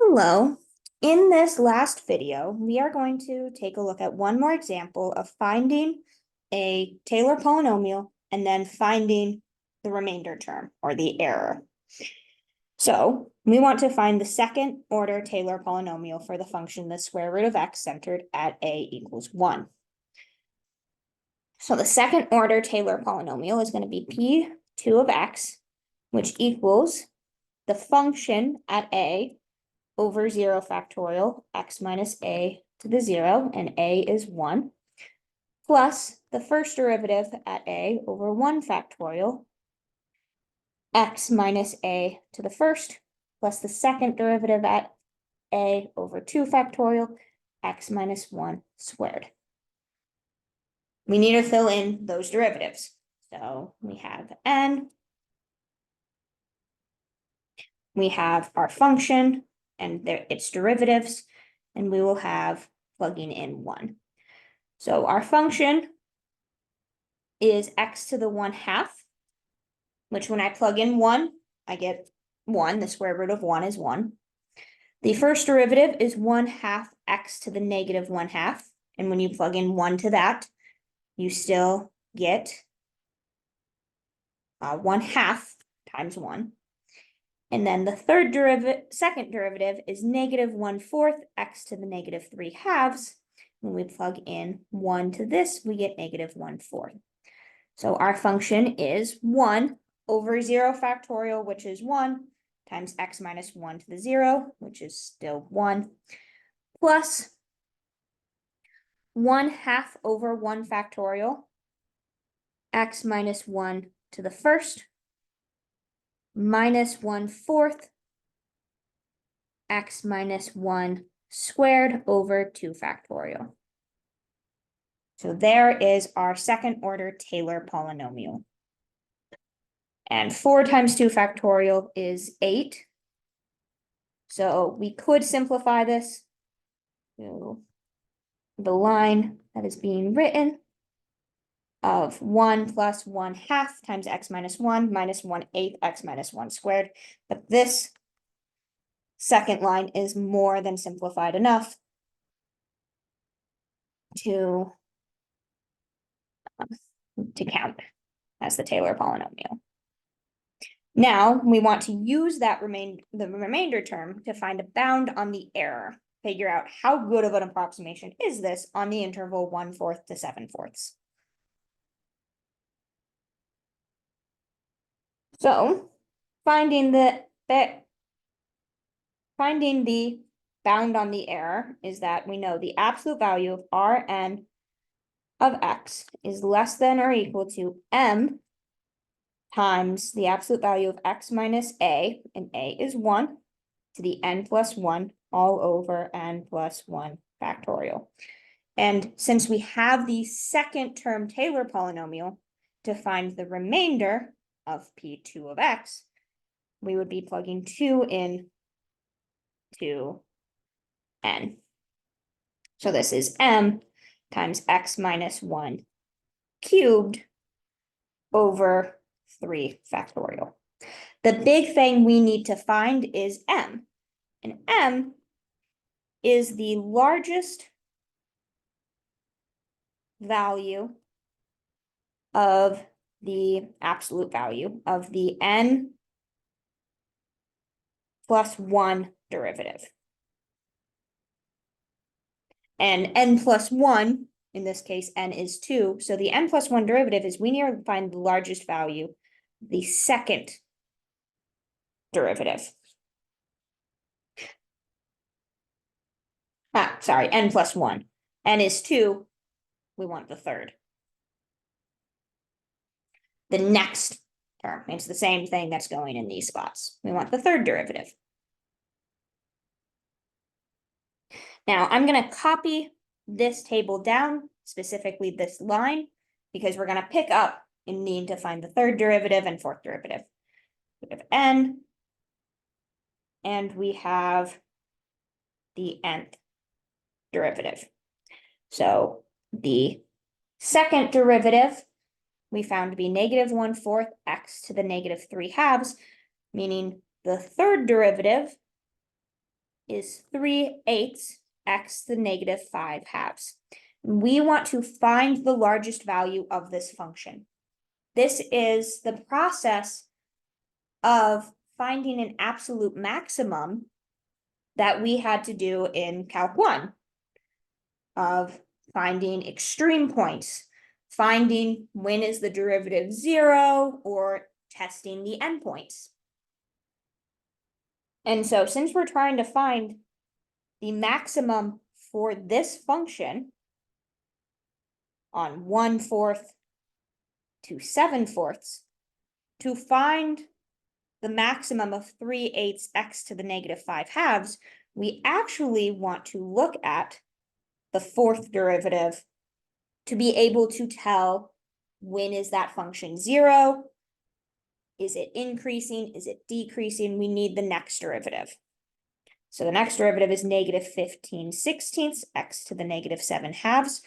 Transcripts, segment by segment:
Hello. In this last video, we are going to take a look at one more example of finding a Taylor polynomial and then finding the remainder term or the error. So we want to find the second order Taylor polynomial for the function the square root of x centered at a equals 1. So the second order Taylor polynomial is going to be p2 of x, which equals the function at a over 0 factorial x minus a to the 0, and a is 1, plus the first derivative at a over 1 factorial x minus a to the first, plus the second derivative at a over 2 factorial x minus 1 squared. We need to fill in those derivatives. So we have n, we have our function, and its derivatives, and we will have plugging in 1. So our function is x to the 1/2, which when I plug in 1, I get 1. The square root of 1 is 1. The first derivative is 1/2 x to the negative 1/2, and when you plug in 1 to that, you still get 1/2 times 1. And then the second derivative is negative 1/4 x to the negative 3/2. When we plug in 1 to this, we get negative 1/4. So our function is 1 over 0 factorial, which is 1, times x minus 1 to the 0, which is still 1, plus 1/2 over 1 factorial, x minus 1 to the first, minus 1/4 x minus 1 squared over 2 factorial. So there is our second order Taylor polynomial. And 4 times 2 factorial is 8. So we could simplify this to the line that is being written of 1 plus 1/2 times x minus 1 minus 1/8 x minus 1 squared. But this second line is more than simplified enough to count as the Taylor polynomial. Now we want to use that the remainder term to find a bound on the error. Figure out how good of an approximation is this on the interval 1/4 to 7/4. So finding the bound on the error is that we know the absolute value of Rn of x is less than or equal to m times the absolute value of x minus a, and a is 1, to the n plus 1 all over n plus 1 factorial. And since we have the second term Taylor polynomial to find the remainder of p2 of x, we would be plugging 2 in to n. So this is m times x minus 1 cubed over 3 factorial. The big thing we need to find is m, and m is the largest value of the absolute value of the n plus 1 derivative. And n plus 1, in this case, n is 2. So the n plus 1 derivative is we need to find the largest value, the second derivative. Sorry, n plus 1. N is 2. We want the third. The next term, it's the same thing that's going in these spots. We want the third derivative. Now I'm going to copy this table down, specifically this line, because we're going to pick up and need to find the third derivative and fourth derivative. We have n, and we have the nth derivative. So the second derivative we found to be negative 1/4 x to the negative 3/2, meaning the third derivative is 3/8 x to the negative 5/2. We want to find the largest value of this function. This is the process of finding an absolute maximum that we had to do in Calc 1, of finding extreme points, finding when is the derivative 0, or testing the endpoints. And so since we're trying to find the maximum for this function on 1/4 to 7/4, to find the maximum of 3/8 x to the negative 5/2, we actually want to look at the fourth derivative to be able to tell when is that function 0, is it increasing, is it decreasing? We need the next derivative. So the next derivative is negative 15/16 x to the negative 7/2,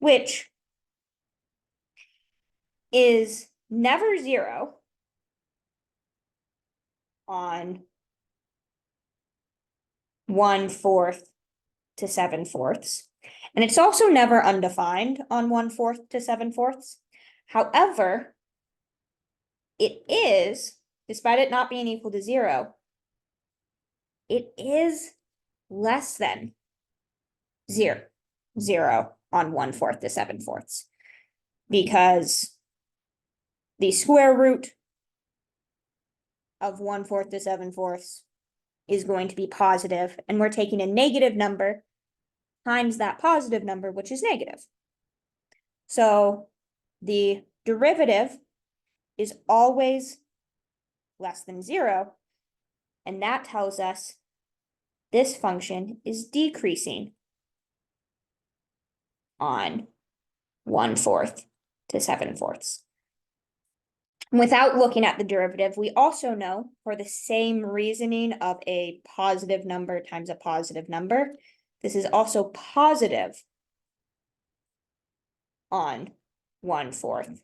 which is never 0 on 1/4 to 7/4. And it's also never undefined on 1/4 to 7/4. However, it is, despite it not being equal to 0, it is less than 0 on 1/4 to 7/4, because the square root of 1/4 to 7/4 is going to be positive, and we're taking a negative number times that positive number, which is negative. So the derivative is always less than 0, and that tells us this function is decreasing on 1/4 to 7/4. Without looking at the derivative, we also know, for the same reasoning of a positive number times a positive number, this is also positive on 1/4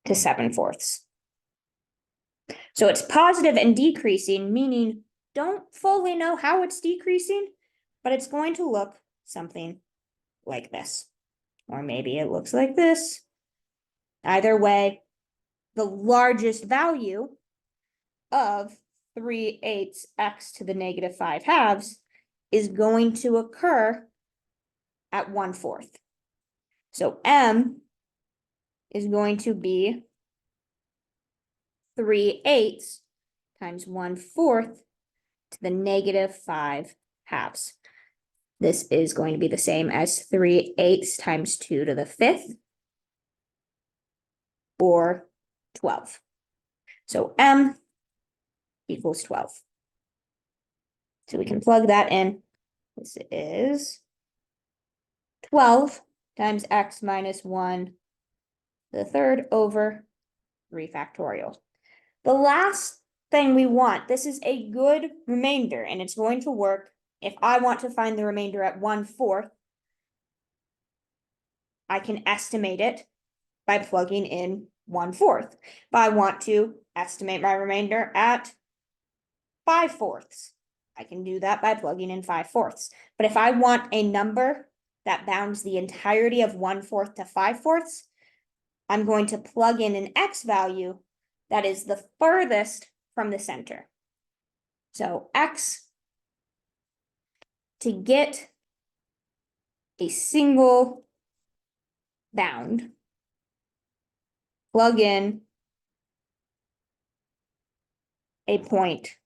to 7/4. So it's positive and decreasing, meaning don't fully know how it's decreasing, but it's going to look something like this. Or maybe it looks like this. Either way, the largest value of 3/8 x to the negative 5/2 is going to occur at 1/4. So m is going to be 3/8 times 1/4 to the negative 5/2. This is going to be the same as 3/8 times 2 to the 5th, or 12. So m equals 12. So we can plug that in. This is 12 times x minus 1 to the 3rd over 3 factorial. The last thing we want, this is a good remainder, and it's going to work if I want to find the remainder at 1/4. I can estimate it by plugging in 1/4. If I want to estimate my remainder at 5/4, I can do that by plugging in 5/4. But if I want a number that bounds the entirety of 1/4 to 5/4, I'm going to plug in an x value that is the furthest from the center. So x, to get a single bound, plug in a point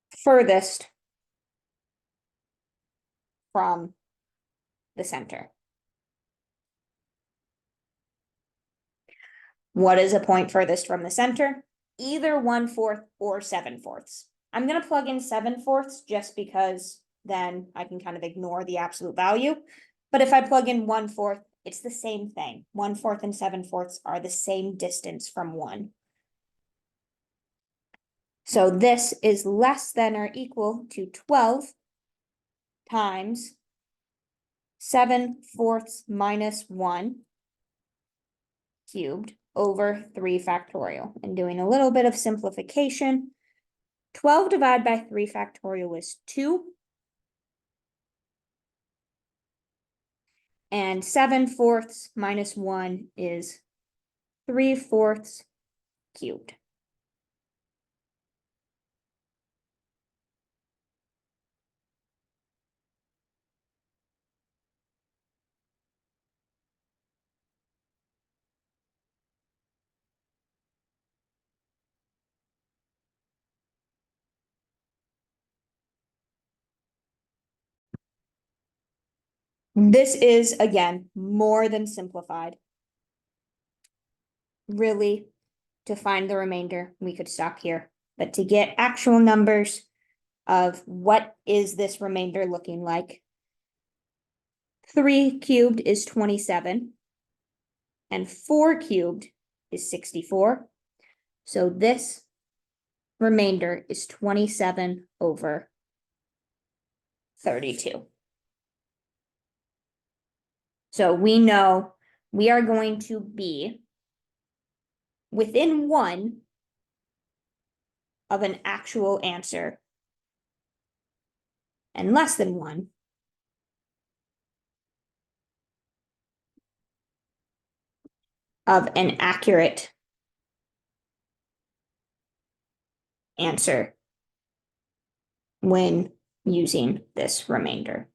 furthest from the center. What is a point furthest from the center? Either 1/4 or 7/4. I'm going to plug in 7/4 just because then I can kind of ignore the absolute value. But if I plug in 1/4, it's the same thing. 1/4 and 7/4 are the same distance from 1. So this is less than or equal to 12 times 7/4 minus 1 cubed over 3 factorial. And doing a little bit of simplification, 12 divided by 3 factorial is 2. And 7/4 minus 1 is 3/4 cubed. This is, again, more than simplified. Really, to find the remainder, we could stop here. But to get actual numbers of what is this remainder looking like, 3 cubed is 27, and 4 cubed is 64. So this remainder is 27 over 32. So we know we are going to be within 1 of an actual answer and less than 1 of an accurate answer when using this remainder.